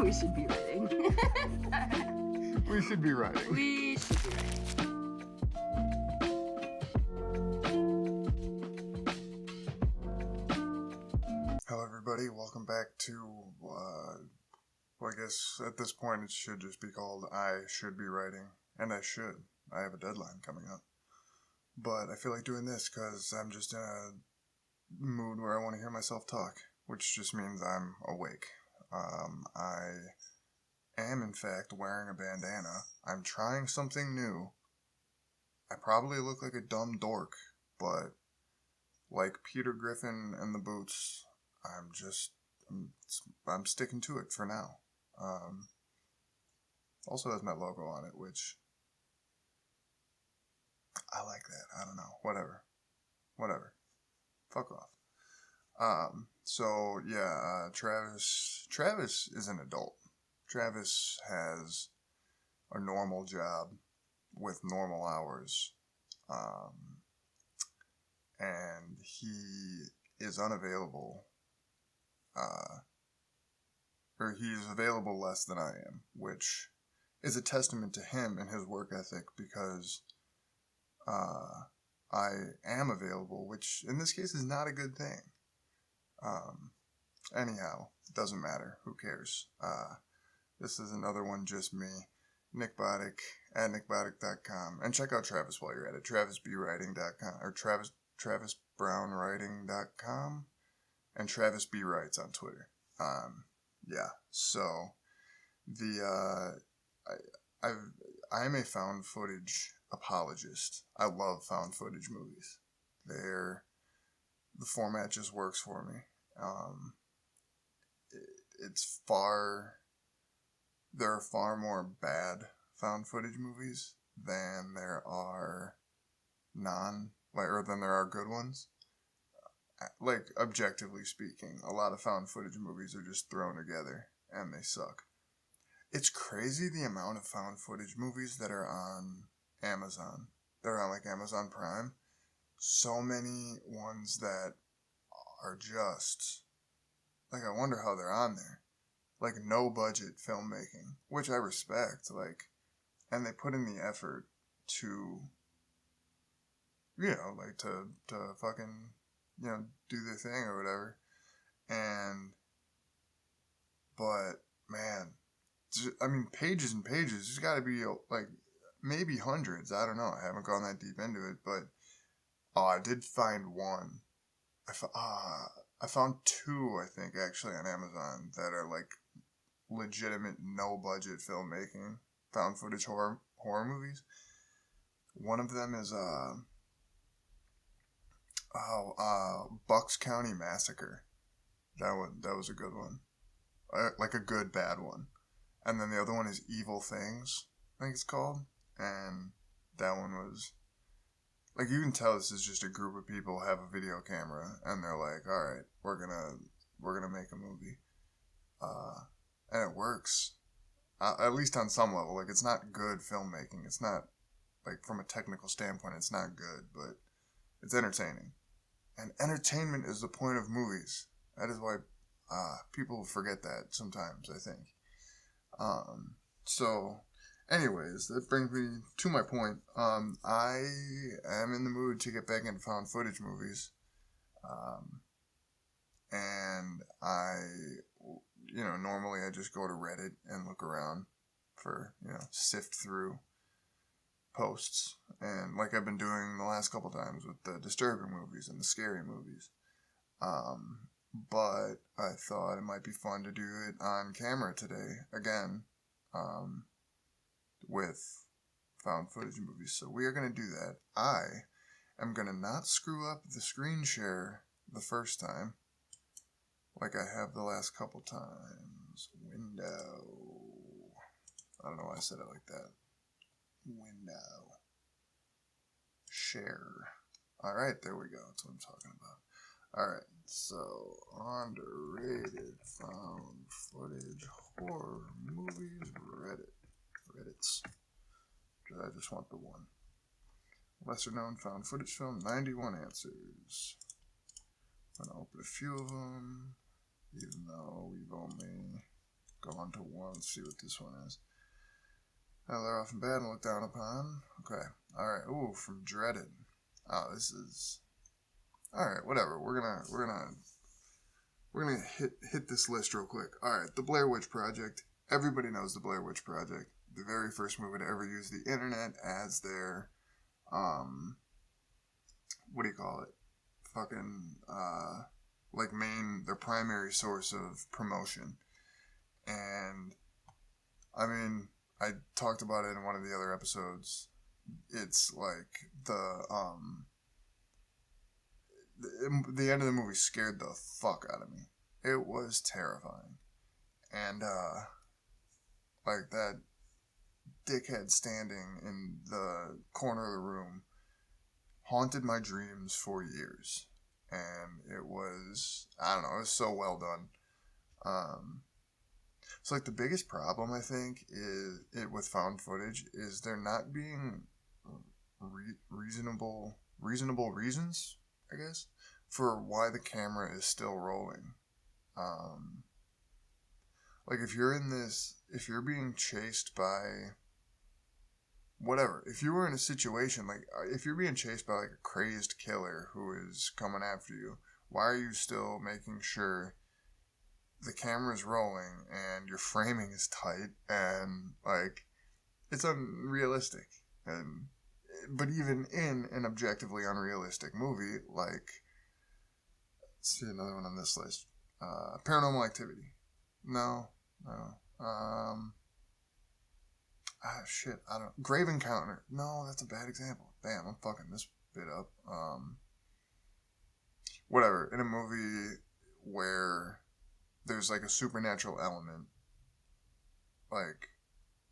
We should be writing. We should be writing. We should be writing. Hello everybody, welcome back to, well I guess at this point it should just be called I Should Be Writing, and I should. I have a deadline coming up. But I feel like doing this because I'm just in a mood where I want to hear myself talk, which just means I'm awake. I am in fact wearing a bandana. I'm trying something new. I probably look like a dumb dork, but like Peter Griffin and the Boots, I'm sticking to it for now. Also has my logo on it, which I like that. I don't know. Whatever. Fuck off. Travis is an adult. Travis has a normal job with normal hours. And he is unavailable. Or he's available less than I am, which is a testament to him and his work ethic because I am available, which in this case is not a good thing. Anyhow, it doesn't matter. Who cares? This is another one, just me, Nick Boddick at nickboddick.com. And check out Travis while you're at it, travisbwriting.com, or travisbrownwriting.com, and Travis B. Writes on Twitter. So I'm a found footage apologist. I love found footage movies. The format just works for me. There are far more bad found footage movies than there are than there are good ones. Like, objectively speaking, a lot of found footage movies are just thrown together and they suck. It's crazy the amount of found footage movies that are on Amazon. They're on like Amazon Prime. So many ones that are just like, I wonder how they're on there. Like, no budget filmmaking, which I respect, and they put in the effort to, to fucking, do their thing or whatever. But man, I mean, pages and pages, there's gotta be like maybe hundreds, I don't know, I haven't gone that deep into it, but I did find one. I found two, I think, actually, on Amazon that are like legitimate no-budget filmmaking, found footage horror movies. One of them is Bucks County Massacre. That was a good one, like a good bad one. And then the other one is Evil Things, I think it's called, and that one was like, you can tell this is just a group of people have a video camera and they're like, all right, we're gonna make a movie, and it works, at least on some level. Like, it's not good filmmaking. It's not, like, from a technical standpoint, it's not good, but it's entertaining. And entertainment is the point of movies. That is why people forget that sometimes, I think. Anyways, that brings me to my point. I am in the mood to get back into found footage movies. And normally I just go to Reddit and look around for, sift through posts. And like I've been doing the last couple times with the disturbing movies and the scary movies. But I thought it might be fun to do it on camera today, again, with found footage movies. So we are going to do that. I am going to not screw up the screen share the first time, like I have the last couple times. Window. I don't know why I said it like that. Window. Share. Alright, there we go. That's what I'm talking about. Alright, so underrated found footage horror movies, Reddits. I just want the one. Lesser known found footage film, 91 answers. I'm gonna open a few of them, even though we've only go on to one. Let's see what this one is. They're often bad and looked down upon. Okay. Alright. Ooh, from Dreaded. Oh, this is... Alright, whatever. We're gonna hit this list real quick. Alright, The Blair Witch Project. Everybody knows The Blair Witch Project. The very first movie to ever use the internet as their, what do you call it? Fucking, their primary source of promotion. And, I mean, I talked about it in one of the other episodes. It's like the end of the movie scared the fuck out of me. It was terrifying. And, like that dickhead standing in the corner of the room haunted my dreams for years. And it was, I don't know, it was so well done. So like the biggest problem I think is it with found footage is there not being reasonable reasons, I guess, for why the camera is still rolling. Like if you're being chased by whatever, if you were in a situation like if you're being chased by like a crazed killer who is coming after you, why are you still making sure the camera's rolling and your framing is tight and like it's unrealistic? And but even in an objectively unrealistic movie, like let's see another one on this list, Paranormal Activity. No. Shit, I don't know. Grave Encounter. No, that's a bad example. Damn, I'm fucking this bit up. Whatever. In a movie where there's like a supernatural element, like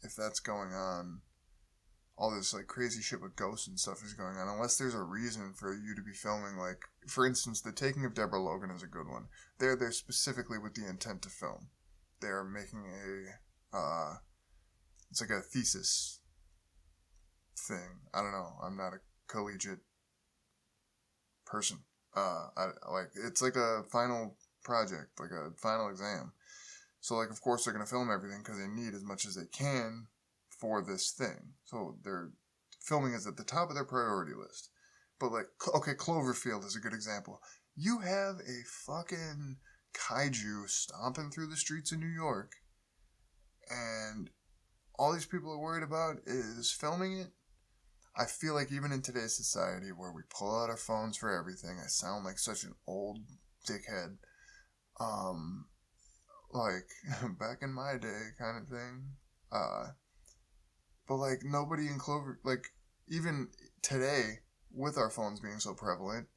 if that's going on, all this like crazy shit with ghosts and stuff is going on, unless there's a reason for you to be filming, like for instance, The Taking of Deborah Logan is a good one. They're there specifically with the intent to film. They're making it's like a thesis thing. I don't know. I'm not a collegiate person. It's like a final project, like a final exam. So like, of course they're going to film everything because they need as much as they can for this thing. So they're filming is at the top of their priority list. But like, okay, Cloverfield is a good example. You have a fucking kaiju stomping through the streets of New York, and all these people are worried about is filming it. I feel like even in today's society where we pull out our phones for everything, I sound like such an old dickhead. Like back in my day kind of thing. But like nobody in Clover, like even today with our phones being so prevalent,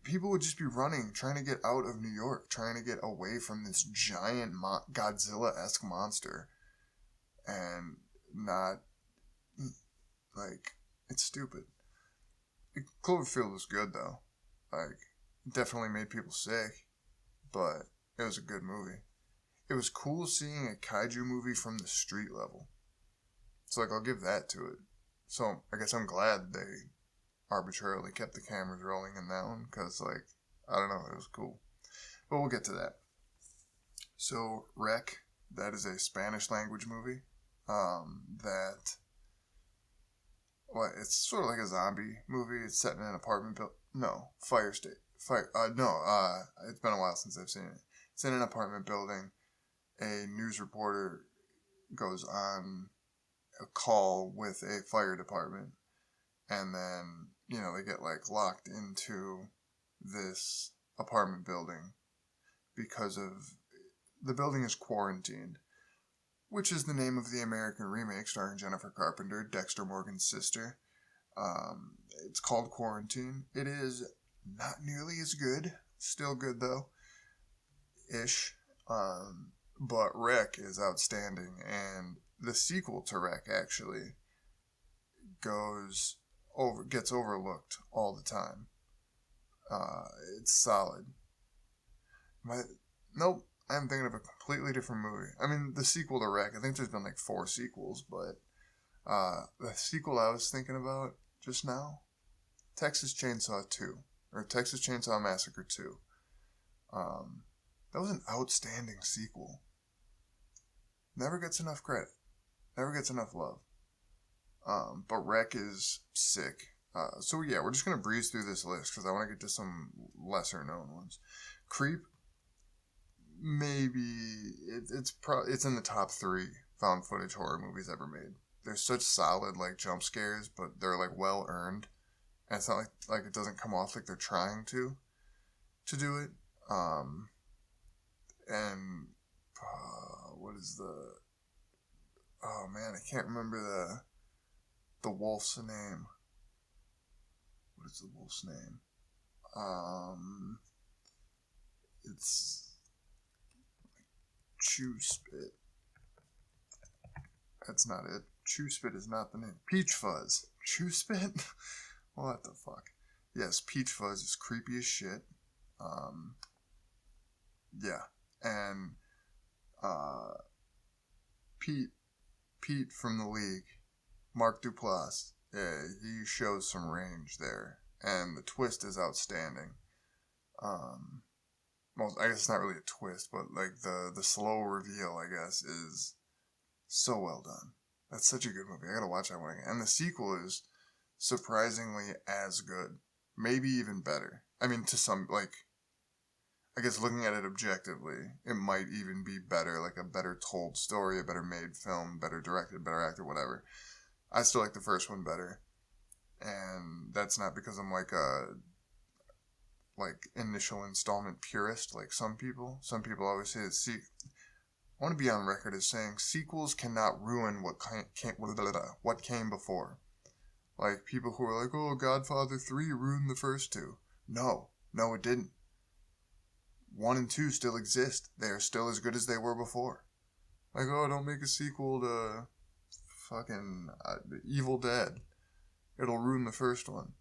people would just be running, trying to get out of New York, trying to get away from this giant Godzilla-esque monster. And not, like, it's stupid. Cloverfield was good, though. Like, definitely made people sick, but it was a good movie. It was cool seeing a kaiju movie from the street level. So, like, I'll give that to it. So, I guess I'm glad they arbitrarily kept the cameras rolling in that one, because, like, I don't know, it was cool. But we'll get to that. So, Rec, that is a Spanish language movie. It's sort of like a zombie movie. It's set in an apartment building. No, Fire State. It's been a while since I've seen it. It's in an apartment building. A news reporter goes on a call with a fire department, and then, they get like locked into this apartment building because of the building is quarantined, which is the name of the American remake starring Jennifer Carpenter, Dexter Morgan's sister. It's called Quarantine. It is not nearly as good. Still good, though. Ish. But Rec is outstanding, and the sequel to Rec, actually, gets overlooked all the time. It's solid. Nope. I'm thinking of a completely different movie. I mean, the sequel to Rec, I think there's been like 4 sequels, but the sequel I was thinking about just now, Texas Chainsaw 2, or Texas Chainsaw Massacre 2. That was an outstanding sequel. Never gets enough credit. Never gets enough love. But Wreck is sick. So yeah, we're just gonna breeze through this list because I want to get to some lesser known ones. Creep, maybe it's in the top 3 found footage horror movies ever made. They're such solid like jump scares, but they're like well earned, and it's not like it doesn't come off like they're trying to do it. And what is the? Oh man, I can't remember the wolf's name. What is the wolf's name? It's Chew Spit. That's not it. Chew Spit is not the name. Peach Fuzz. Chew Spit? What the fuck? Yes, Peach Fuzz is creepy as shit. Yeah. And Pete from the League, Mark Duplass, he shows some range there. And the twist is outstanding. Well, I guess it's not really a twist, but like the slow reveal, I guess, is so well done. That's such a good movie. I gotta watch that one again. And the sequel is surprisingly as good. Maybe even better. I mean, to some, like, I guess looking at it objectively, it might even be better, like a better told story, a better made film, better directed, better actor, whatever. I still like the first one better. And that's not because I'm like a initial installment purist like some people. Some people always say that I want to be on record as saying sequels cannot ruin what came before. Like people who are like, oh, Godfather 3 ruined the first 2. No, it didn't. 1 and 2 still exist. They are still as good as they were before. Like, oh, don't make a sequel to fucking Evil Dead. It'll ruin the first one.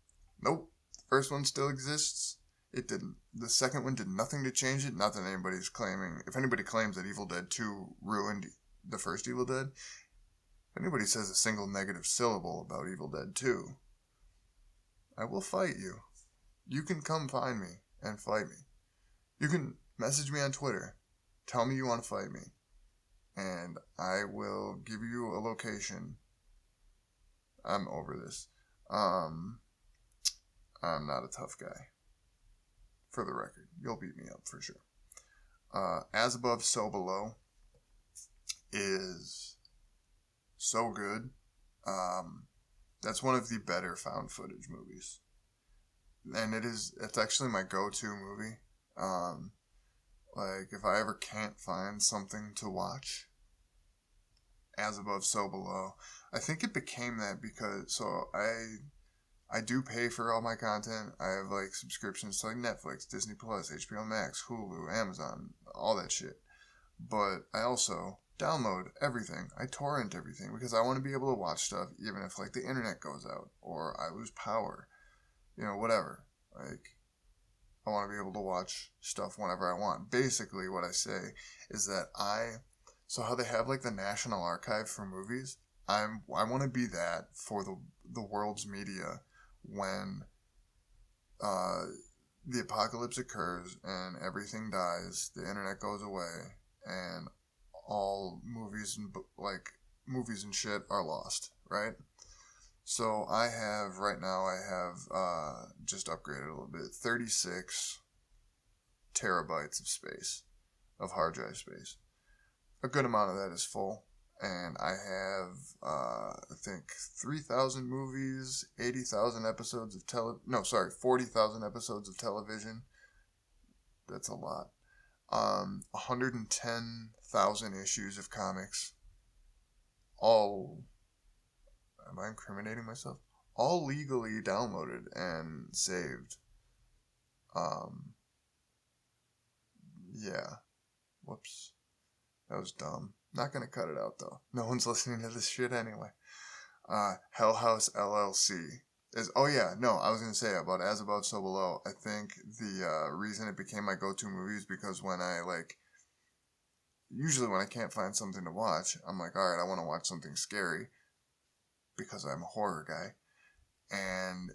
Nope. The first one still exists. It didn't. The second one did nothing to change it. Not that anybody's claiming. If anybody claims that Evil Dead 2 ruined the first Evil Dead, if anybody says a single negative syllable about Evil Dead 2, I will fight you. You can come find me and fight me. You can message me on Twitter. Tell me you want to fight me. And I will give you a location. I'm over this. I'm not a tough guy. For the record, you'll beat me up for sure. As Above, So Below is so good. That's one of the better found footage movies. And it's actually my go-to movie. Like, if I ever can't find something to watch, As Above, So Below. I think it became that because, so I do pay for all my content. I have like subscriptions to like Netflix, Disney Plus, HBO Max, Hulu, Amazon, all that shit. But I also download everything. I torrent everything because I want to be able to watch stuff even if like the internet goes out or I lose power. Whatever. Like, I want to be able to watch stuff whenever I want. Basically, what I say is that so how they have like the National Archive for movies, I want to be that for the world's media when the apocalypse occurs and everything dies, the internet goes away, and all movies and shit are lost, right? So right now I have just upgraded a little bit, 36 terabytes of space, of hard drive space. A good amount of that is full. And I have, I think, 3,000 movies, 80,000 episodes of 40,000 episodes of television. That's a lot. 110,000 issues of comics. All, am I incriminating myself? All legally downloaded and saved. Yeah. Whoops. That was dumb. Not gonna cut it out though. No one's listening to this shit anyway. Hell House LLC is. Oh yeah, no. I was gonna say about As Above, So Below. I think the reason it became my go-to movie is because usually when I can't find something to watch, I'm like, all right, I want to watch something scary because I'm a horror guy, and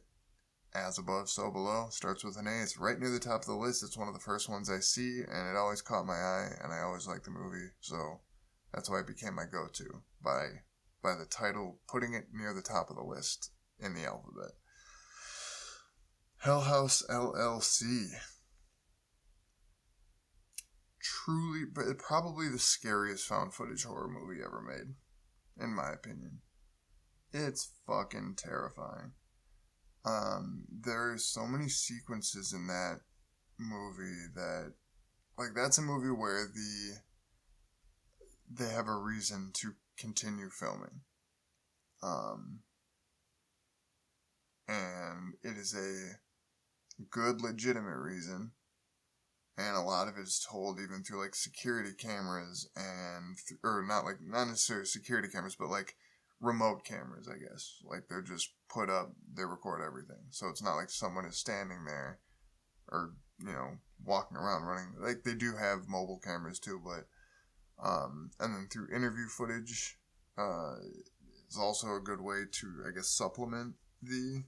As Above, So Below. Starts with an A. It's right near the top of the list. It's one of the first ones I see, and it always caught my eye, and I always liked the movie, so that's why it became my go-to, by the title, putting it near the top of the list in the alphabet. Hell House LLC. Truly, but probably the scariest found footage horror movie ever made, in my opinion. It's fucking terrifying. There's so many sequences in that movie that, like, that's a movie where they have a reason to continue filming. And it is a good, legitimate reason. And a lot of it is told even through, like, security cameras and, or not necessarily security cameras, but, like, remote cameras, I guess. Like, they're just put up, they record everything. So it's not like someone is standing there or, walking around running. Like, they do have mobile cameras too, but, and then through interview footage, is also a good way to, I guess, supplement to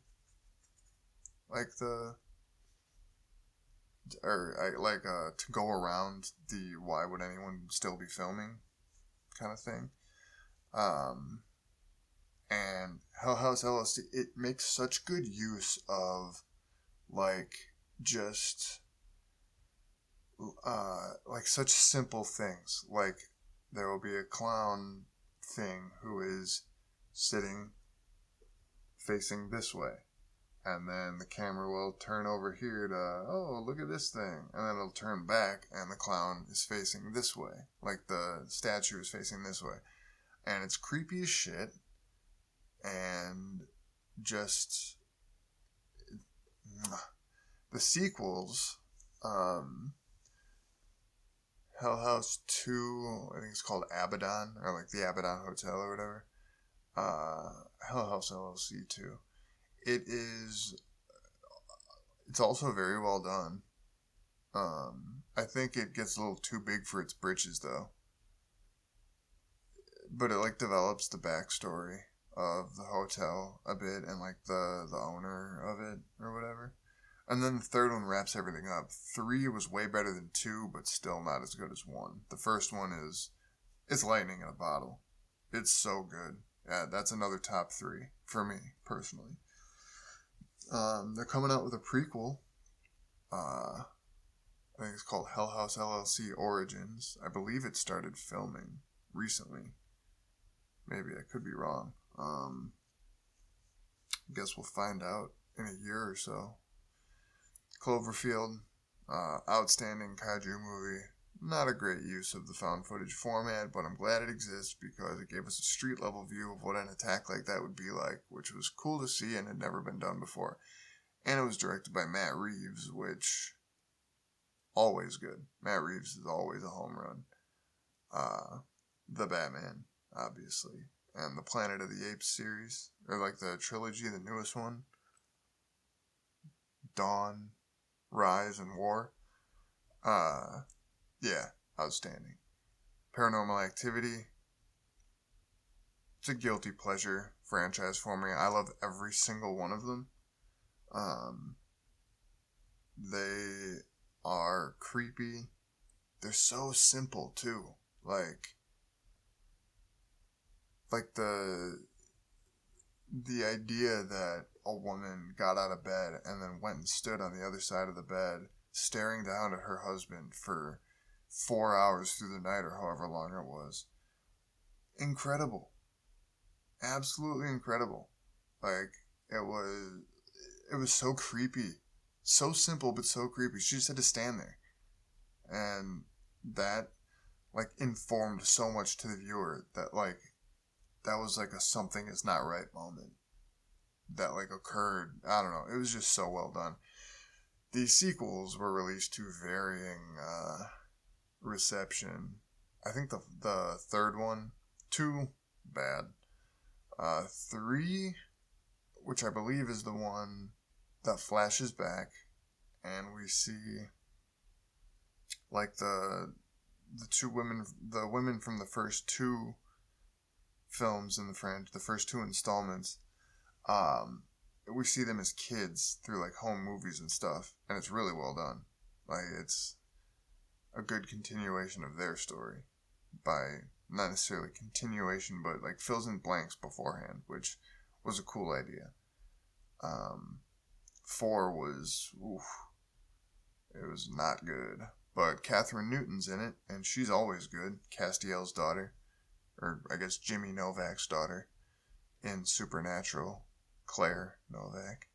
go around the why would anyone still be filming kind of thing. And Hell House LLC, it makes such good use of, like, just, like, such simple things. Like, there will be a clown thing who is sitting facing this way. And then the camera will turn over here to, oh, look at this thing. And then it'll turn back and the clown is facing this way. Like, the statue is facing this way. And it's creepy as shit. And just the sequels, Hell House 2, I think it's called Abaddon, or like the Abaddon Hotel or whatever. Hell House LLC 2. It's also very well done. I think it gets a little too big for its britches though. But it, like, develops the backstory of the hotel a bit and, like, the owner of it or whatever. And then the third one wraps everything up. 3 was way better than 2, but still not as good as 1. The first one it's lightning in a bottle. It's so good. Yeah, that's another top 3 for me, personally. They're coming out with a prequel. I think it's called Hell House LLC Origins. I believe it started filming recently. Maybe I could be wrong. I guess we'll find out in a year or so. Cloverfield, outstanding kaiju movie. Not a great use of the found footage format, but I'm glad it exists because it gave us a street level view of what an attack like that would be like, which was cool to see and had never been done before. And it was directed by Matt Reeves, which, always good. Matt Reeves is always a home run. The Batman, obviously. And the Planet of the Apes series, or like the trilogy, the newest one. Dawn, Rise, and War. Yeah, outstanding. Paranormal Activity. It's a guilty pleasure franchise for me. I love every single one of them. They are creepy. They're so simple too. Like the idea that a woman got out of bed and then went and stood on the other side of the bed, staring down at her husband for 4 hours through the night or however long it was. Incredible. Absolutely incredible. Like, it was so creepy. So simple, but so creepy. She just had to stand there. And that, like, informed so much to the viewer that, like, that was, like, a something is not right moment that, like, occurred. I don't know. It was just so well done. These sequels were released to varying reception. I think the third one, 2, bad. 3, which I believe is the one that flashes back, and we see, like, the women from the first 2 films in the franchise, the first 2 installments, we see them as kids through like home movies and stuff, and it's really well done. Like it's a good continuation of their story by not necessarily continuation, but like fills in blanks beforehand, which was a cool idea. 4 was, oof, it was not good. But Catherine Newton's in it, and she's always good. Castiel's daughter, or I guess Jimmy Novak's daughter, in Supernatural, Claire Novak.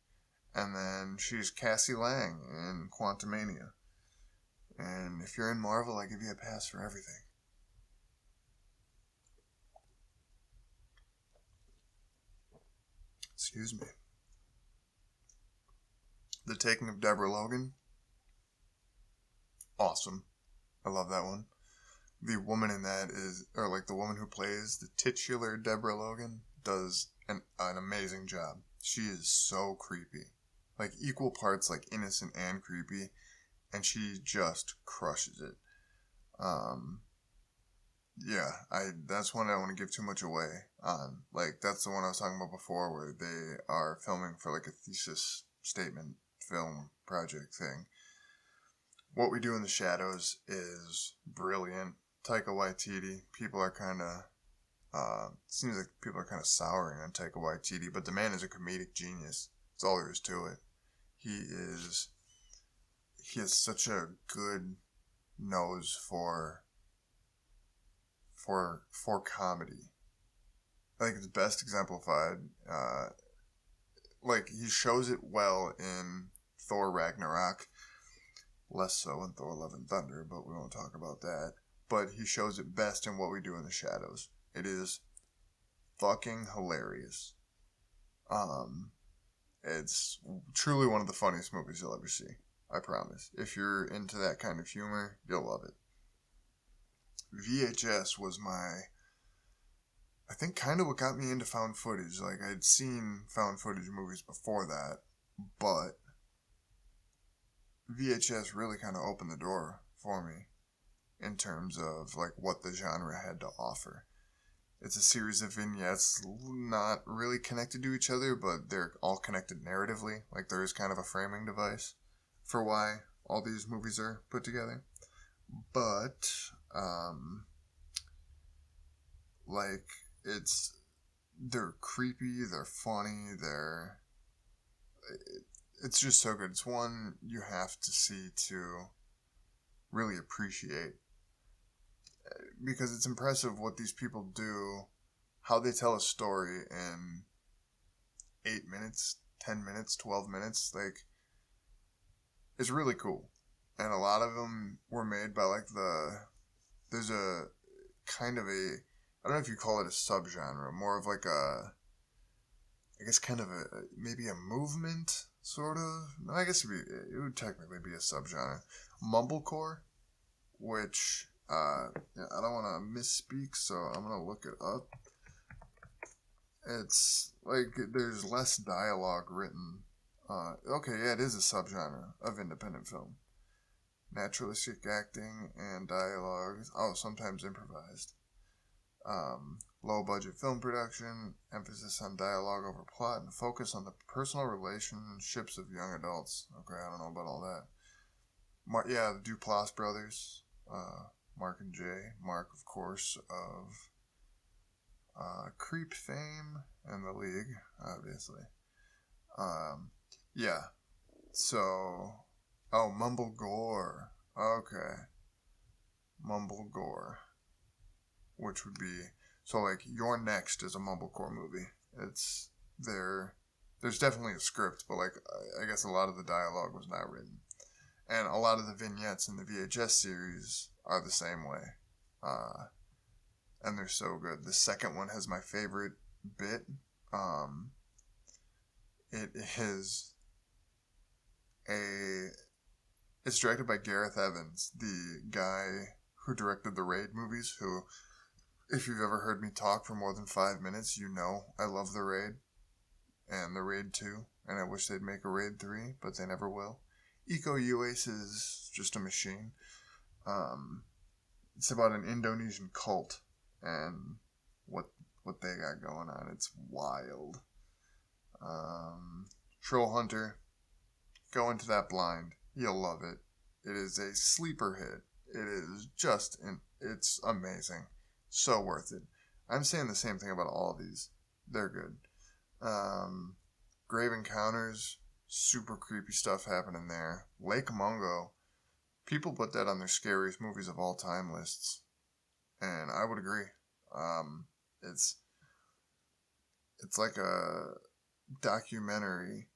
And then she's Cassie Lang in Quantumania. And if you're in Marvel, I give you a pass for everything. Excuse me. The Taking of Deborah Logan. Awesome. I love that one. The woman in that is, or like the woman who plays the titular Deborah Logan, does an amazing job. She is so creepy. Like equal parts like innocent and creepy. And she just crushes it. Yeah, that's one I don't want to give too much away on. Like, that's the one I was talking about before where they are filming for like a thesis statement film project thing. What We Do in the Shadows is brilliant. Taika Waititi, people are kind of, seems like people are kind of souring on Taika Waititi, but the man is a comedic genius. That's all there is to it. He has such a good nose for comedy. I think it's best exemplified. Like he shows it well in Thor Ragnarok, less so in Thor: Love and Thunder, but we won't talk about that. But he shows it best in What We Do in the Shadows. It is fucking hilarious. It's truly one of the funniest movies you'll ever see. I promise. If you're into that kind of humor, you'll love it. VHS was I think kind of what got me into found footage. Like, I'd seen found footage movies before that, but VHS really kind of opened the door for me in terms of, like, what the genre had to offer. It's a series of vignettes not really connected to each other, but they're all connected narratively. Like, there is kind of a framing device for why all these movies are put together. But, like, they're creepy, they're funny, it's just so good. It's one you have to see to really appreciate. Because it's impressive what these people do, how they tell a story in 8 minutes, 10 minutes, 12 minutes. Like, it's really cool. And a lot of them were made by, like, there's a kind of I don't know if you call it a subgenre, more of like I guess kind of maybe a movement, sort of. No, I guess it would technically be a subgenre. Mumblecore, which, I don't want to misspeak, so I'm going to look it up. It's, like, there's less dialogue written. Okay, yeah, it is a subgenre of independent film. Naturalistic acting and dialogue. Oh, sometimes improvised. Low budget film production, emphasis on dialogue over plot, and focus on the personal relationships of young adults. Okay, I don't know about all that. The Duplass brothers, Mark and Jay. Mark, of course, of Creep fame and The League, obviously. Yeah. So, Mumblegore. Okay. Mumblegore. Which would be, so like, Your Next is a Mumblecore movie. There's definitely a script, but like, I guess a lot of the dialogue was not written. And a lot of the vignettes in the VHS series are the same way. And they're so good. The second one has my favorite bit. It's directed by Gareth Evans, the guy who directed the Raid movies, who, if you've ever heard me talk for more than 5 minutes, you know I love The Raid and The Raid 2, and I wish they'd make a Raid 3, but they never will. Iko Uwais is just a machine. It's about an Indonesian cult and what they got going on. It's wild. Troll Hunter. Go into that blind. You'll love it. It is a sleeper hit. It is it's amazing. So worth it. I'm saying the same thing about all of these. They're good. Grave Encounters, super creepy stuff happening there. Lake Mungo, people put that on their scariest movies of all time lists, and I would agree. It's like a documentary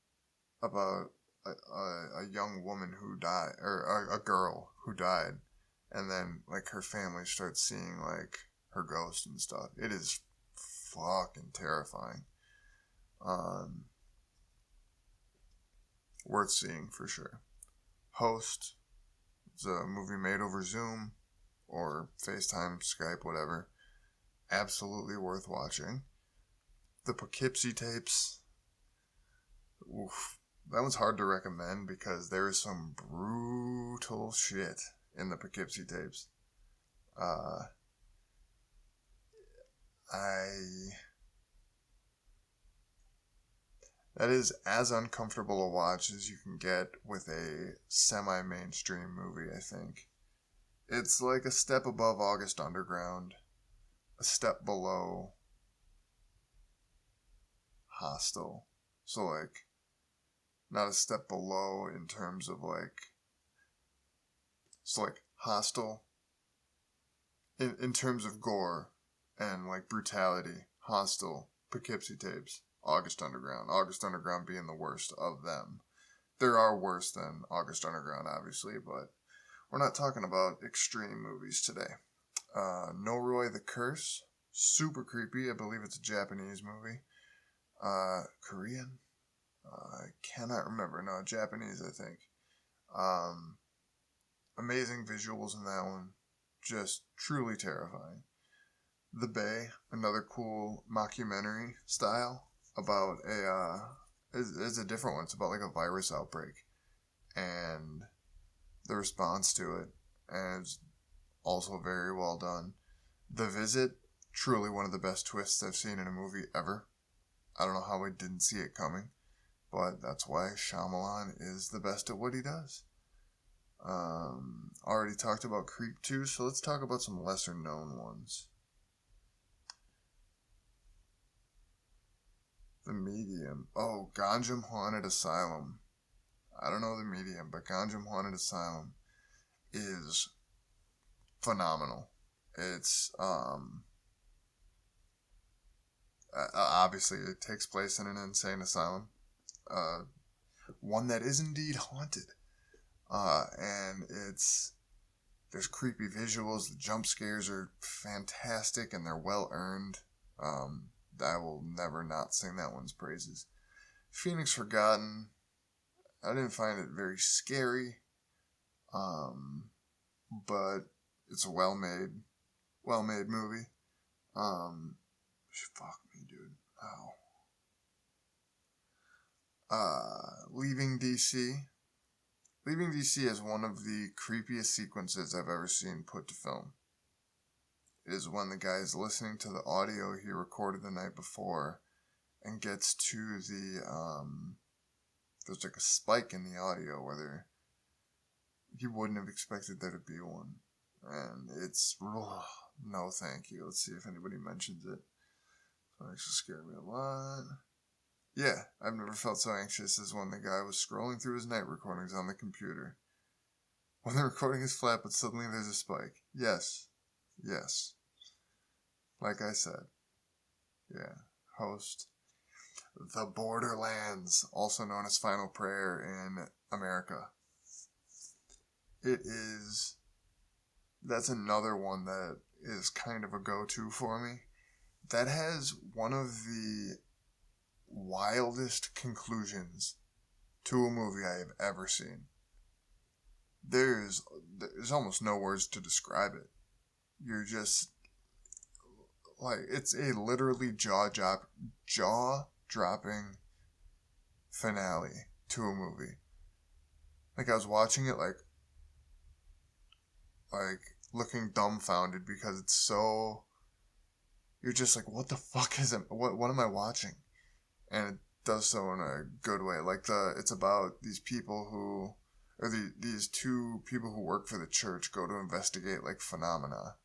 about a young woman who died, or a girl who died, and then like her family starts seeing like her ghost and stuff. It is fucking terrifying. Worth seeing for sure. Host, it's a movie made over Zoom or FaceTime, Skype, whatever. Absolutely worth watching. The Poughkeepsie tapes. Oof. That one's hard to recommend because there is some brutal shit in the Poughkeepsie tapes. That is as uncomfortable a watch as you can get with a semi-mainstream movie, I think. It's like a step above August Underground, a step below Hostel. So, like, not a step below in terms of, like, so, like, Hostel, in terms of gore and, like, brutality, Hostel, Poughkeepsie tapes, August Underground being the worst of them. There are worse than August Underground, obviously, but we're not talking about extreme movies today. Noroi the Curse, super creepy. I believe it's a Japanese movie. Korean? I cannot remember. No, Japanese, I think. Amazing visuals in that one. Just truly terrifying. The Bay, another cool mockumentary style about it's a different one. It's about like a virus outbreak and the response to it, and it's also very well done. The Visit, truly one of the best twists I've seen in a movie ever. I don't know how I didn't see it coming, but that's why Shyamalan is the best at what he does. Already talked about Creep 2, so let's talk about some lesser known ones. The Medium. Oh, Ganjam Haunted Asylum. I don't know The Medium, but Ganjam Haunted Asylum is phenomenal. It's, obviously it takes place in an insane asylum. One that is indeed haunted. And there's creepy visuals, the jump scares are fantastic, and they're well earned. I will never not sing that one's praises. Phoenix Forgotten, I didn't find it very scary, but it's a well-made movie. Fuck me, dude. Ow. Leaving DC. Leaving DC is one of the creepiest sequences I've ever seen put to film. It is when the guy is listening to the audio he recorded the night before and gets to there's like a spike in the audio where he wouldn't have expected there to be one. And it's, no thank you. Let's see if anybody mentions it. That actually scared me a lot. Yeah, I've never felt so anxious as when the guy was scrolling through his night recordings on the computer. When the recording is flat, but suddenly there's a spike. Yes. Like I said. Yeah. Host. The Borderlands, also known as Final Prayer in America. That's another one that is kind of a go-to for me. That has one of the wildest conclusions to a movie I have ever seen. There's almost no words to describe it. You're just like, it's a literally jaw-dropping finale to a movie. Like, I was watching it like looking dumbfounded because it's so, you're just like, what the fuck is it? What am I watching? And does so in a good way. Like it's about these people who, or these two people who work for the church go to investigate like phenomena,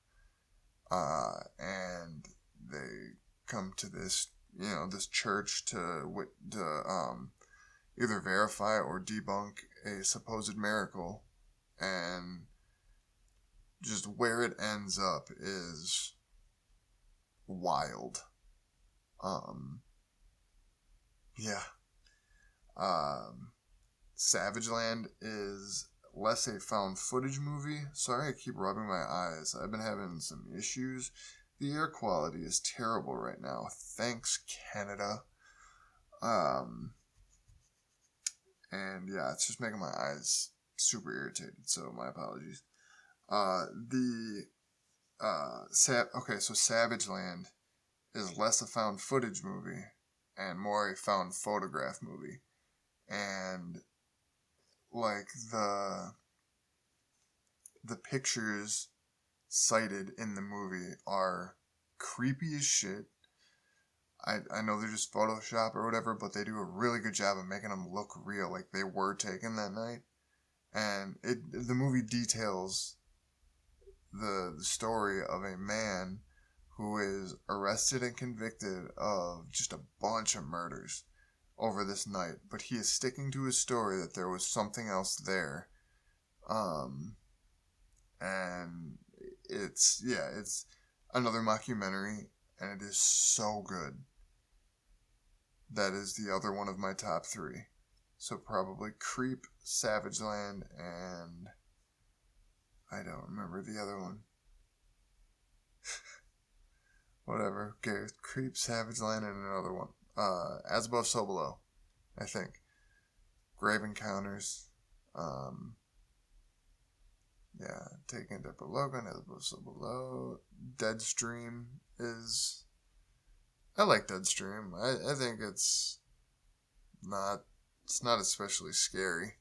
and they come to this, this church to either verify or debunk a supposed miracle, and just where it ends up is wild. Yeah. Savage Land is less a found footage movie. Sorry, I keep rubbing my eyes. I've been having some issues. The air quality is terrible right now. Thanks, Canada. And yeah, it's just making my eyes super irritated, so my apologies. So Savage Land is less a found footage movie and more a found photograph movie. And like the pictures cited in the movie are creepy as shit. I know they're just Photoshop or whatever, but they do a really good job of making them look real, like they were taken that night. And the movie details the story of a man who is arrested and convicted of just a bunch of murders over this night, but he is sticking to his story that there was something else there. And it's another mockumentary, and it is so good. That is the other one of my top 3. So probably Creep, Savage Land, and I don't remember the other one. Whatever. Okay, Creep, Savage Land, and another one. As Above, So Below, I think. Grave Encounters. Yeah, Taking Dead Logan, As Above, So Below. Deadstream is... I like Deadstream. I think it's not especially scary.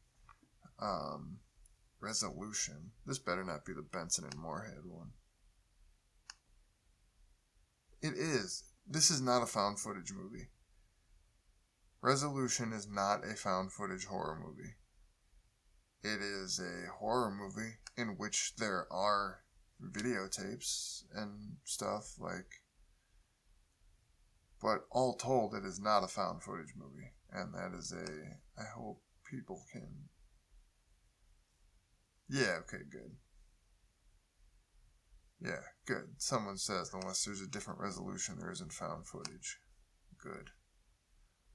Resolution. This better not be the Benson and Moorhead one. It is. This is not a found footage movie. Resolution is not a found footage horror movie. It is a horror movie in which there are videotapes and stuff, but all told, it is not a found footage movie. And that is I hope people can... Yeah, okay, good. Yeah, good. Someone says, unless there's a different resolution, there isn't found footage. Good.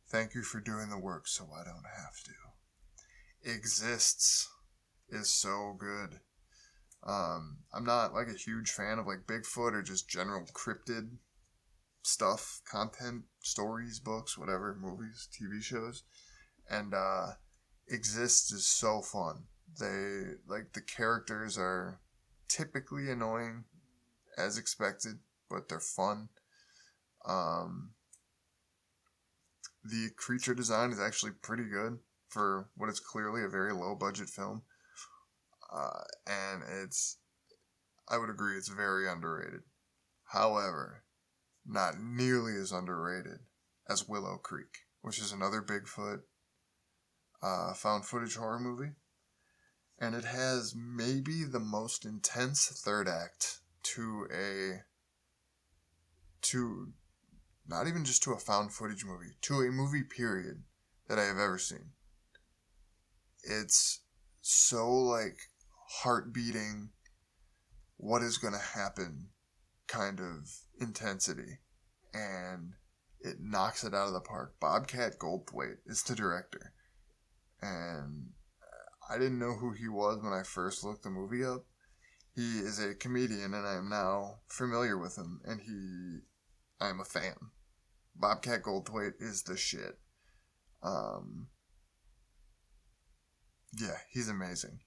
Thank you for doing the work so I don't have to. Exists is so good. I'm not like a huge fan of like Bigfoot or just general cryptid stuff, content, stories, books, whatever, movies, TV shows. And Exists is so fun. The characters are typically annoying as expected, but they're fun. The creature design is actually pretty good for what is clearly a very low budget film. And I would agree, it's very underrated. However, not nearly as underrated as Willow Creek, which is another Bigfoot found footage horror movie. And it has maybe the most intense third act to not even just to a found footage movie, to a movie period that I have ever seen. It's so like heart beating, what is going to happen kind of intensity, and it knocks it out of the park. Bobcat Goldthwait is the director, and I didn't know who he was when I first looked the movie up. He is a comedian, and I am now familiar with him, and I'm a fan. Bobcat Goldthwait is the shit. Yeah, he's amazing.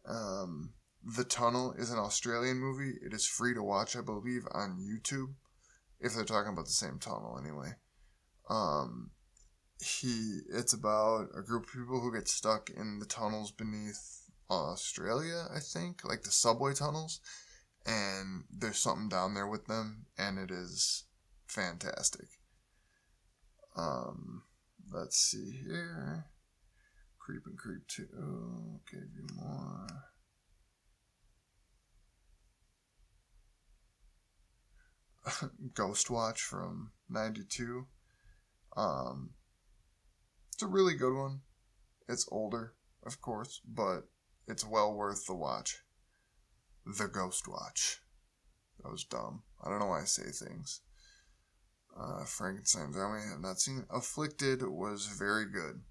The Tunnel is an Australian movie. It is free to watch, I believe, on YouTube, if they're talking about the same tunnel anyway. It's about a group of people who get stuck in the tunnels beneath Australia, I think, like the subway tunnels, and there's something down there with them, and it is fantastic. Let's see here. Creep and Creep 2. Gave you more. Ghostwatch from 92. It's a really good one. It's older, of course, but it's well worth the watch. The Ghostwatch. That was dumb. I don't know why I say things. Frankenstein's Army, I have not seen. Afflicted was very good.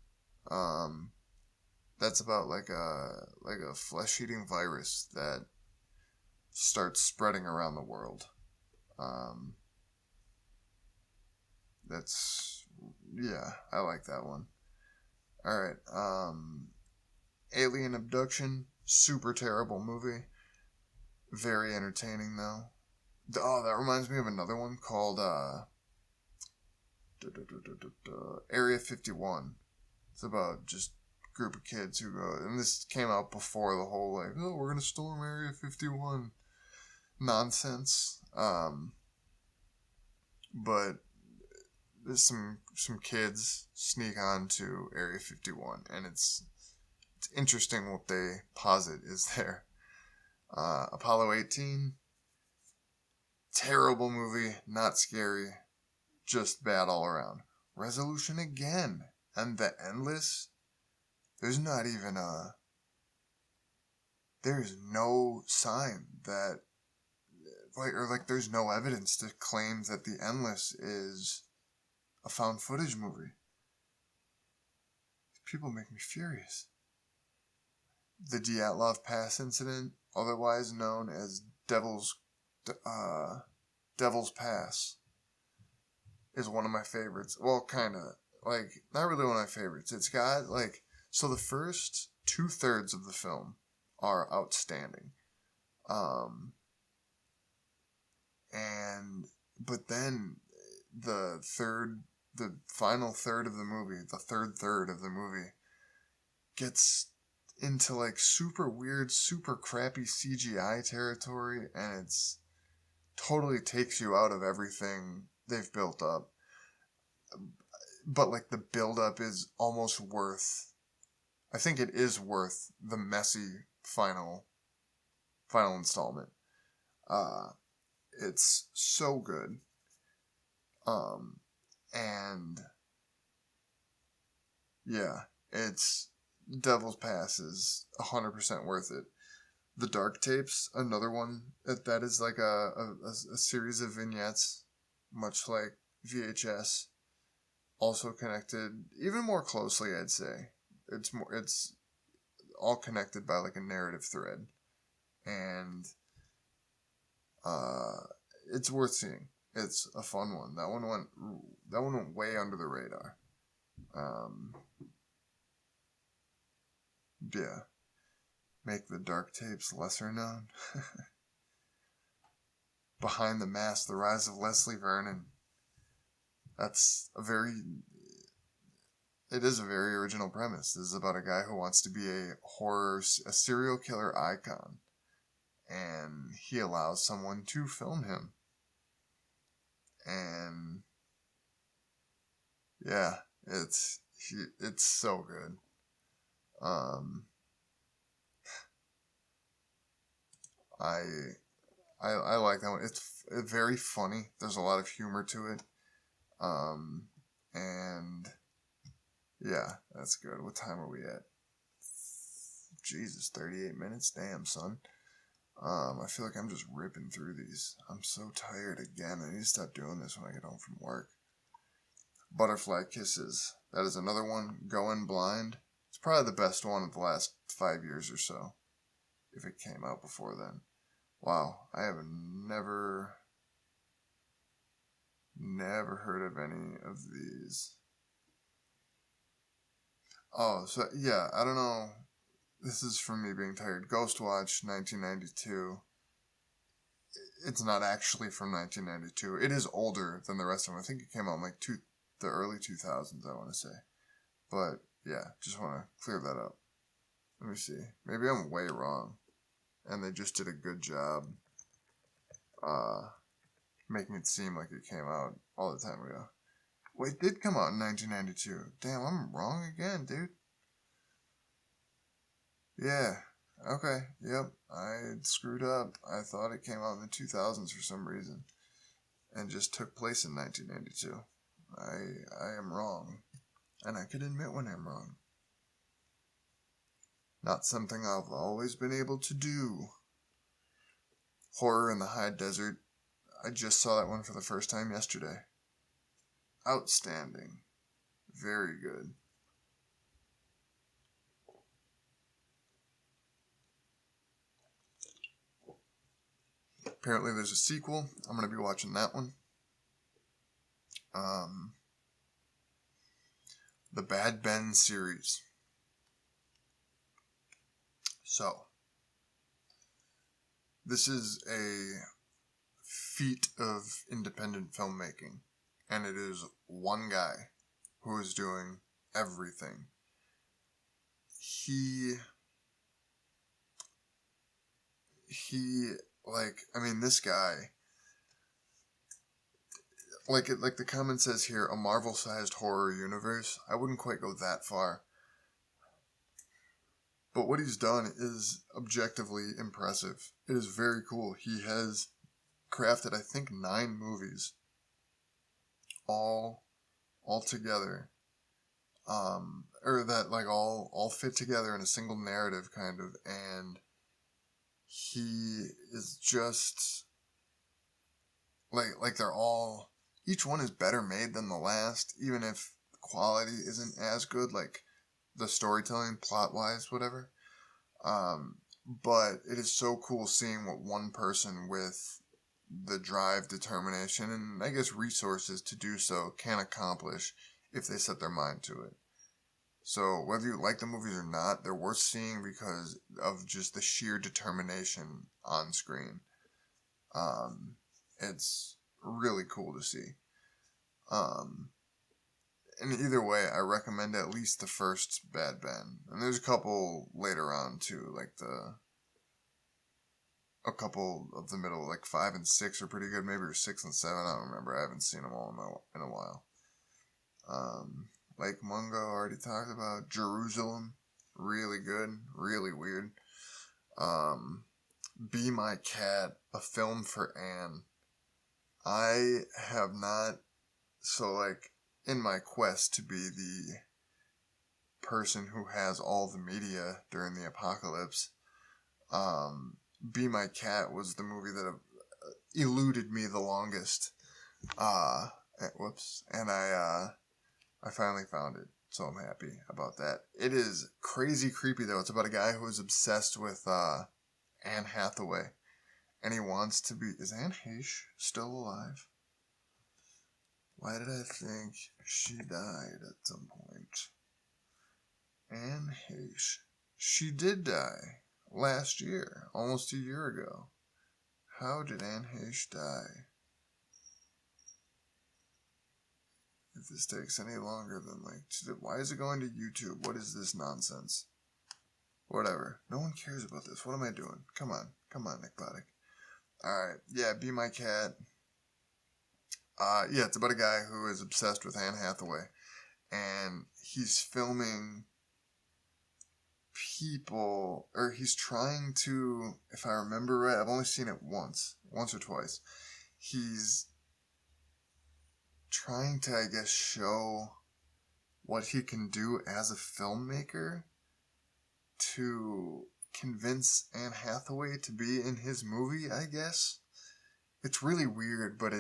That's about like a flesh-eating virus that starts spreading around the world. I like that one. Alright, Alien Abduction, super terrible movie. Very entertaining though. Oh, that reminds me of another one called Area 51. It's about just a group of kids who go, and this came out before the whole like, oh, we're gonna storm Area 51 nonsense. But there's some kids sneak onto Area 51, and it's interesting what they posit is there. Apollo 18, terrible movie, not scary, just bad all around. Resolution again, and The Endless, there's no sign that, there's no evidence to claim that The Endless is a found footage movie. People make me furious. The Dyatlov Pass incident, otherwise known as Devil's Pass, is one of my favorites. Well, kind of. Not really one of my favorites. It's got, so the first 2/3 of the film are outstanding. But then the final third of the movie, the third of the movie, gets into super weird, super crappy CGI territory, and it's totally takes you out of everything they've built up. But the build up is almost worth, I think it is worth the messy final installment. It's so good. And yeah, it's Devil's Pass is 100% worth it. The Dark Tapes, another one that is like a series of vignettes, much like VHS, also connected even more closely, I'd say. It's all connected by a narrative thread, and it's worth seeing. It's a fun one. That one went way under the radar. Yeah. Make the Dark Tapes lesser known. Behind the Mask, The Rise of Leslie Vernon. It is a very original premise. This is about a guy who wants to be a serial killer icon. And he allows someone to film him. And yeah, it's so good. I like that one. It's very funny. There's a lot of humor to it. And yeah, that's good. What time are we at? Jesus, 38 minutes? Damn, son. I feel like I'm just ripping through these. I'm so tired again. I need to stop doing this when I get home from work. Butterfly Kisses. That is another one. Going Blind. It's probably the best one of the last 5 years or so. If it came out before then. Wow. I have never heard of any of these. Oh, so yeah, I don't know. This is from me being tired. Ghostwatch, 1992. It's not actually from 1992. It is older than the rest of them. I think it came out in the early 2000s, I want to say. But yeah, just want to clear that up. Let me see. Maybe I'm way wrong. And they just did a good job making it seem like it came out all the time ago. Wait, it did come out in 1992. Damn, I'm wrong again, dude. Yeah. Okay. Yep. I screwed up. I thought it came out in the 2000s for some reason, and just took place in 1992. I am wrong, and I can admit when I'm wrong. Not something I've always been able to do. Horror in the High Desert. I just saw that one for the first time yesterday. Outstanding. Very good. Apparently there's a sequel. I'm going to be watching that one. The Bad Ben series. So, this is a feat of independent filmmaking, and it is one guy who is doing everything. This guy, like the comment says here, a Marvel-sized horror universe. I wouldn't quite go that far. But what he's done is objectively impressive. It is very cool. He has crafted, I think, 9 movies, all together, or that like all fit together in a single narrative, kind of, and he is just like they're all, each one is better made than the last, even if the quality isn't as good, like the storytelling, plot wise, whatever. But it is so cool seeing what one person with the drive, determination, and I guess resources to do so can accomplish if they set their mind to it. So whether you like the movies or not, they're worth seeing because of just the sheer determination on screen. It's really cool to see. And either way, I recommend at least the first Bad Ben. And there's a couple later on too, like a couple of the middle, like 5 and 6 are pretty good. Maybe 6 and 7, I don't remember. I haven't seen them all in a while. Lake Mungo, already talked about. Jerusalem, really good, really weird. Be My Cat, a film for Anne. I have not, so like, in my quest to be the person who has all the media during the apocalypse, Be My Cat was the movie that eluded me the longest. And I finally found it, so I'm happy about that. It is crazy creepy though. It's about a guy who is obsessed with Anne Hathaway, and he wants to be. Is Anne Heche still alive? Why did I think she died at some point? Anne Heche. She did die last year, almost a year ago. How did Anne Heche die? If this takes any longer than why is it going to YouTube? What is this nonsense? Whatever. No one cares about this. What am I doing? Come on, Nick Boddick. Alright, yeah, Be My Cat. Yeah, it's about a guy who is obsessed with Anne Hathaway, and he's filming people, or he's trying to, if I remember right, I've only seen it once or twice. He's trying to, I guess, show what he can do as a filmmaker to convince Anne Hathaway to be in his movie, I guess. It's really weird, but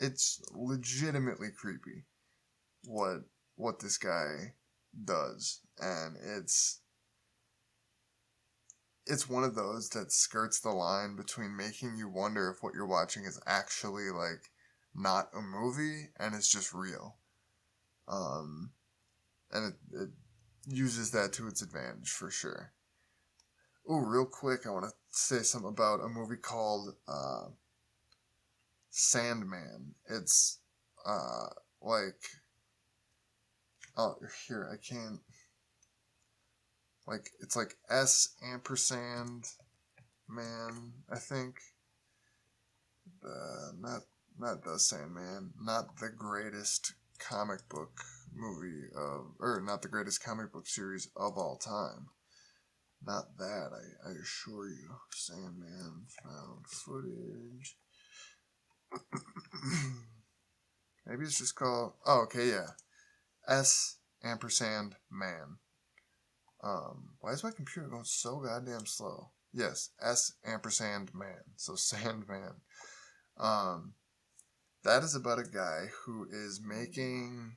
it's legitimately creepy what this guy does, and it's one of those that skirts the line between making you wonder if what you're watching is actually like not a movie and it's just real, and it uses that to its advantage for sure. Oh, real quick, I want to say something about a movie called Sandman. It's here I can't, it's like S ampersand man, I think. Not not The Sandman, not the greatest comic book movie or not the greatest comic book series of all time. Not that, I assure you. Sandman found footage. Maybe it's just called, oh, okay, yeah. S ampersand man. Why is my computer going so goddamn slow? Yes, S ampersand man. So Sandman. That is about a guy who is making,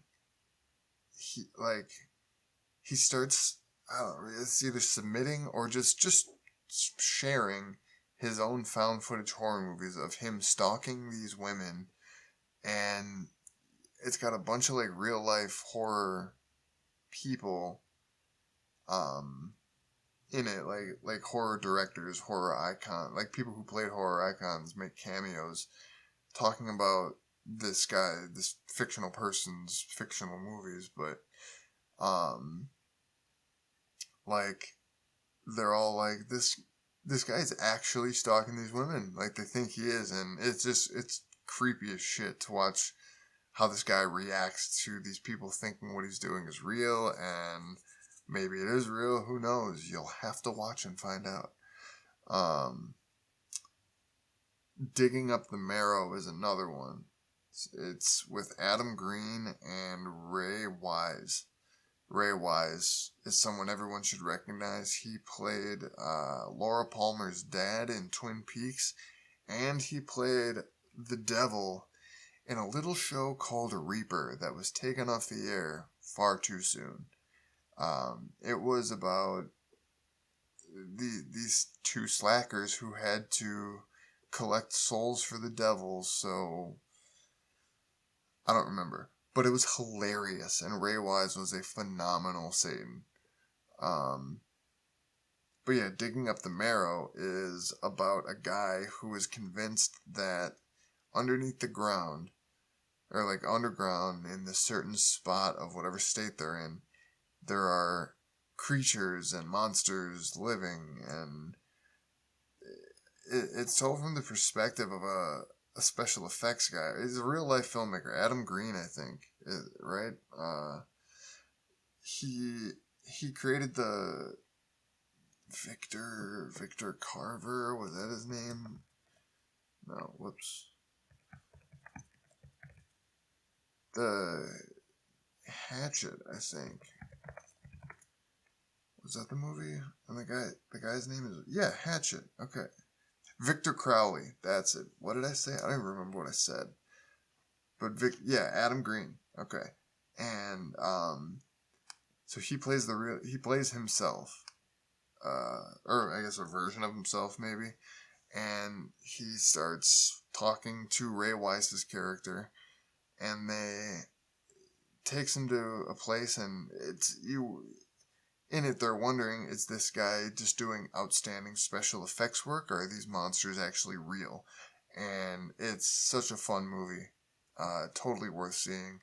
he starts, I don't know, it's either submitting or just sharing his own found footage horror movies of him stalking these women, and it's got a bunch of like real life horror people in it, like horror directors, horror icon, like people who played horror icons make cameos talking about this guy, this fictional person's fictional movies, but like they're all like this guy's actually stalking these women, like they think he is, and it's creepy as shit to watch how this guy reacts to these people thinking what he's doing is real, and maybe it is real, who knows? You'll have to watch and find out. Digging Up the Marrow is another one. It's with Adam Green and Ray Wise. Ray Wise is someone everyone should recognize. He played Laura Palmer's dad in Twin Peaks, and he played the devil in a little show called Reaper that was taken off the air far too soon. It was about these two slackers who had to collect souls for the devil, so I don't remember. But it was hilarious, and Ray Wise was a phenomenal Satan. But yeah, Digging Up the Marrow is about a guy who is convinced that underneath the ground, or like underground in this certain spot of whatever state they're in, there are creatures and monsters living, and it's told from the perspective of a special effects guy. He's a real life filmmaker, Adam Green, I think, right? He created the Victor Carver, was that his name? No, whoops. The Hatchet, I think. Was that the movie? And the guy's name is, yeah, Hatchet. Okay. Victor Crowley, that's it. What did I say? I don't even remember what I said. But Adam Green. Okay. And so he plays himself. Or I guess a version of himself maybe. And he starts talking to Ray Wise's character, and they takes him to a place, and in it, they're wondering, is this guy just doing outstanding special effects work, or are these monsters actually real? And it's such a fun movie. Totally worth seeing.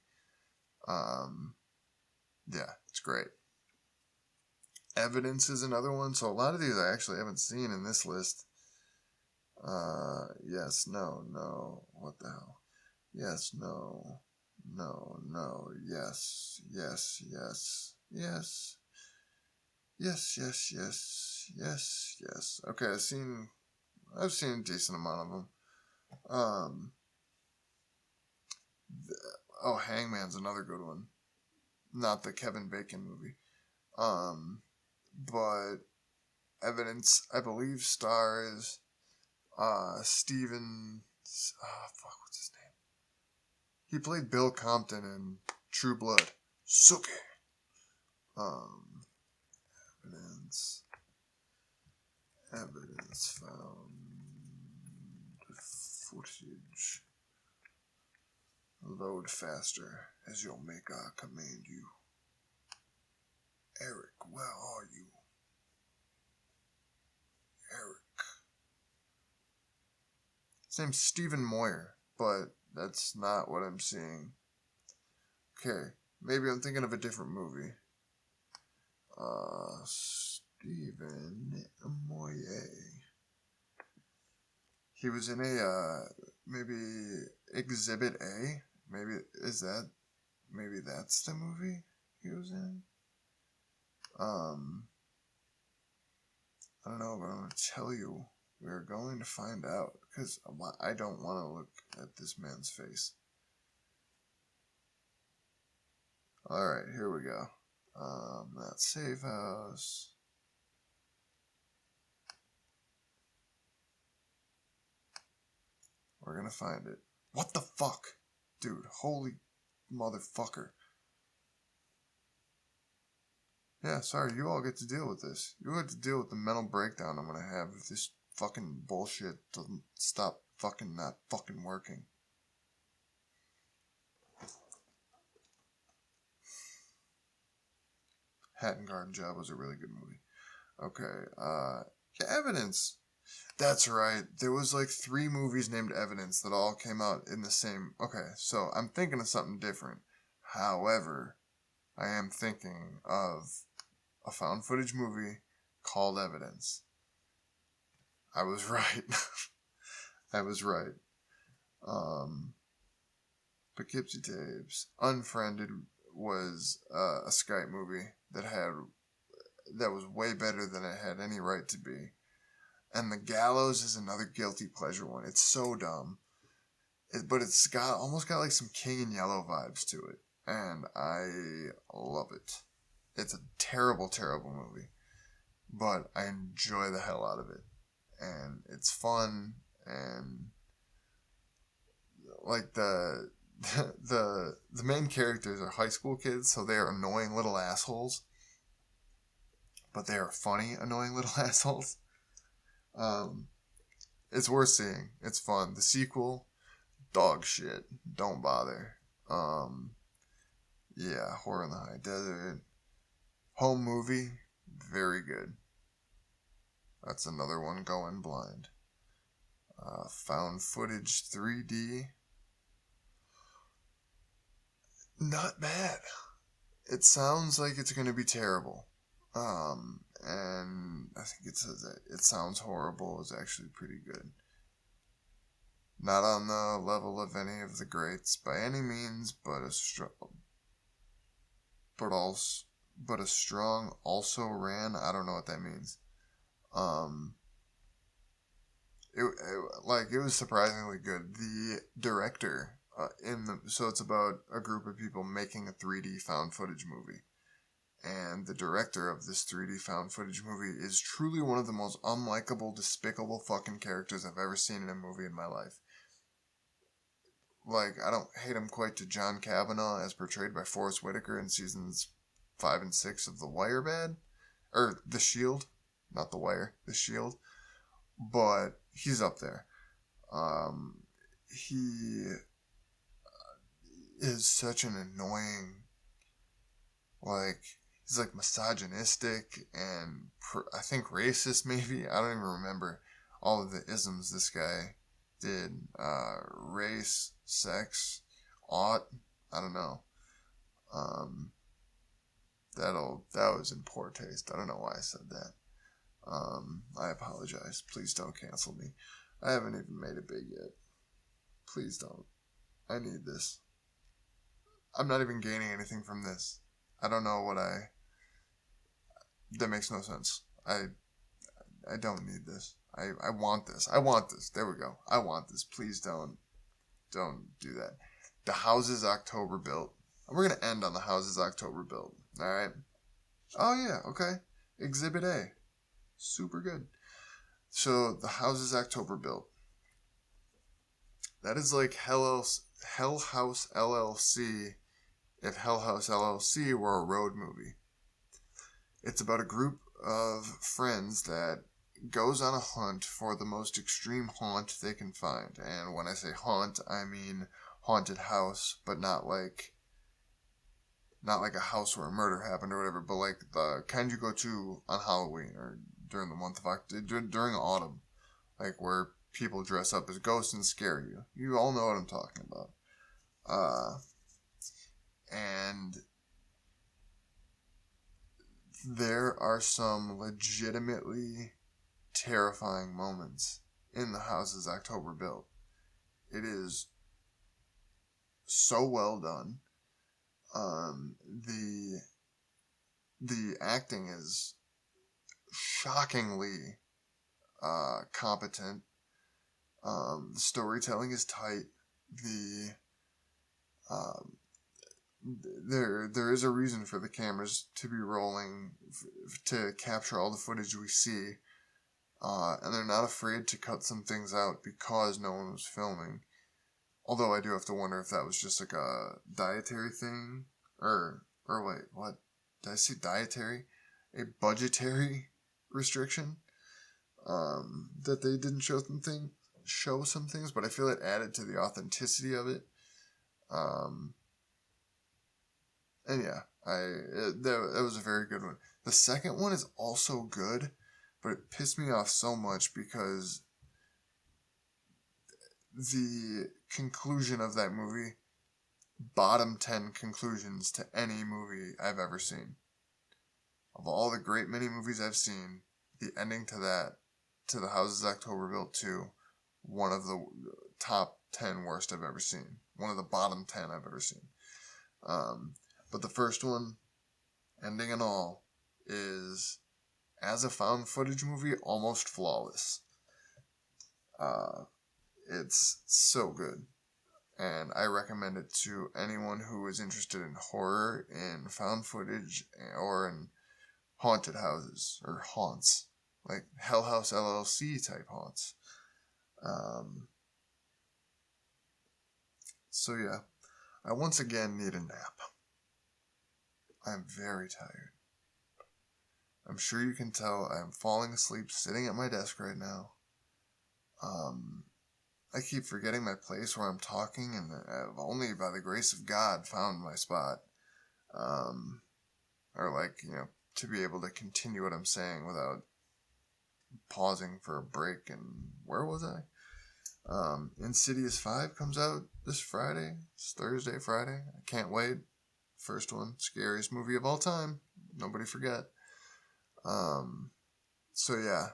Yeah, it's great. Evidence is another one. So a lot of these I actually haven't seen in this list. Yes, no. What the hell? Yes, no, yes. Yes. Okay, I've seen a decent amount of them. Hangman's another good one. Not the Kevin Bacon movie. But Evidence, I believe, stars Steven. What's his name? He played Bill Compton in True Blood. Suki. Evidence found footage. Load faster as your maker command you. Eric, where are you? Eric. His name's Stephen Moyer, but that's not what I'm seeing. Okay, maybe I'm thinking of a different movie. Stephen Moyer. He was in maybe Exhibit A. Maybe that's the movie he was in. I don't know, but I'm going to tell you. We're going to find out, because I don't want to look at this man's face. Alright, here we go. That save house. We're gonna find it. What the fuck? Dude, holy motherfucker. Yeah, sorry, you all get to deal with this. You get to deal with the mental breakdown I'm gonna have if this fucking bullshit doesn't stop fucking not fucking working. Hatton Garden Job was a really good movie. Okay, yeah, Evidence. That's right. There was like 3 movies named Evidence that all came out in the same... Okay, so I'm thinking of something different. However, I am thinking of a found footage movie called Evidence. I was right. I was right. Poughkeepsie Tapes. Unfriended was a Skype movie that was way better than it had any right to be. And The Gallows is another guilty pleasure one. It's so dumb. But it's almost got like some King in Yellow vibes to it. And I love it. It's a terrible, terrible movie. But I enjoy the hell out of it. And it's fun. And like the main characters are high school kids, so they are annoying little assholes. But they are funny, annoying little assholes. It's worth seeing. It's fun. The sequel, dog shit. Don't bother. Yeah, Horror in the High Desert. Home movie, very good. That's another one going blind. Found footage 3D. Not bad. It sounds like it's going to be terrible. And I think it says that it sounds horrible is actually pretty good. Not on the level of any of the greats by any means, but a strong also ran. I don't know what that means. It was surprisingly good. The director so it's about a group of people making a 3D found footage movie. And the director of this 3D found footage movie is truly one of the most unlikable, despicable fucking characters I've ever seen in a movie in my life. Like, I don't hate him quite to John Kavanaugh as portrayed by Forrest Whitaker in seasons 5 and 6 of The Wire bad. Or The Shield. Not The Wire. The Shield. But he's up there. He is such an annoying... he's misogynistic and I think racist maybe. I don't even remember all of the isms this guy did. Race, sex, ought, I don't know. That was in poor taste. I don't know why I said that. I apologize. Please don't cancel me. I haven't even made it big yet. Please don't. I need this. I'm not even gaining anything from this. I don't know that makes no sense. I don't need this. I want this. I want this. There we go. I want this. Please don't do that. The Houses October Built. We're going to end on The Houses October Built. Alright? Oh yeah, okay. Exhibit A. Super good. So, The Houses October Built. That is like Hell House LLC if Hell House LLC were a road movie. It's about a group of friends that goes on a hunt for the most extreme haunt they can find. And when I say haunt, I mean haunted house, but not like a house where a murder happened or whatever, but like the kind you go to on Halloween or during the month of October, during autumn, like where people dress up as ghosts and scare you. You all know what I'm talking about. And there are some legitimately terrifying moments in the houses October built. It is so well done. The acting is shockingly competent. The storytelling is tight. The there is a reason for the cameras to be rolling to capture all the footage we see, and they're not afraid to cut some things out because no one was filming. Although I do have to wonder if that was just like a dietary thing, or wait, what did I say? Dietary, a budgetary restriction. That they didn't show some things, but I feel it added to the authenticity of it. And yeah, that was a very good one. The second one is also good, but it pissed me off so much because the conclusion of that movie, bottom 10 conclusions to any movie I've ever seen. Of all the great many movies I've seen, the ending to the Houses October Built 2, one of the top 10 worst I've ever seen. One of the bottom 10 I've ever seen. But the first one, ending and all, is, as a found footage movie, almost flawless. It's so good. And I recommend it to anyone who is interested in horror, in found footage, or in haunted houses, or haunts. Like Hell House LLC type haunts. So yeah, I once again need a nap. I'm very tired. I'm sure you can tell I'm falling asleep sitting at my desk right now. I keep forgetting my place where I'm talking, and I've only by the grace of God found my spot. Or to be able to continue what I'm saying without pausing for a break. And where was I? Insidious 5 comes out this Friday. It's Thursday, Friday. I can't wait. First one, scariest movie of all time. Nobody forget. So yeah,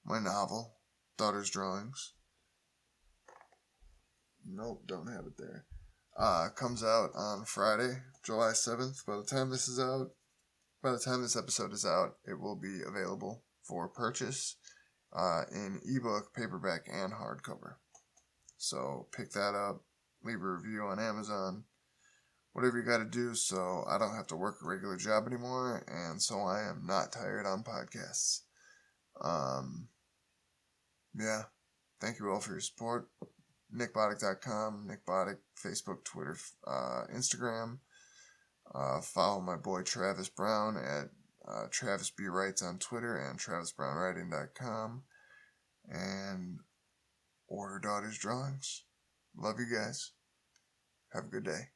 my novel, Daughter's Drawings. Nope, don't have it there. Comes out on Friday, July 7th. By the time this episode is out, it will be available for purchase in ebook, paperback, and hardcover. So pick that up, leave a review on Amazon, whatever you got to do so I don't have to work a regular job anymore, and so I am not tired on podcasts. Yeah, thank you all for your support. NickBodick.com, Nick Bodick, Facebook, Twitter, Instagram. Follow my boy Travis Brown at Travis B. Writes on Twitter and TravisBrownWriting.com. And order Daughter's Drawings. Love you guys. Have a good day.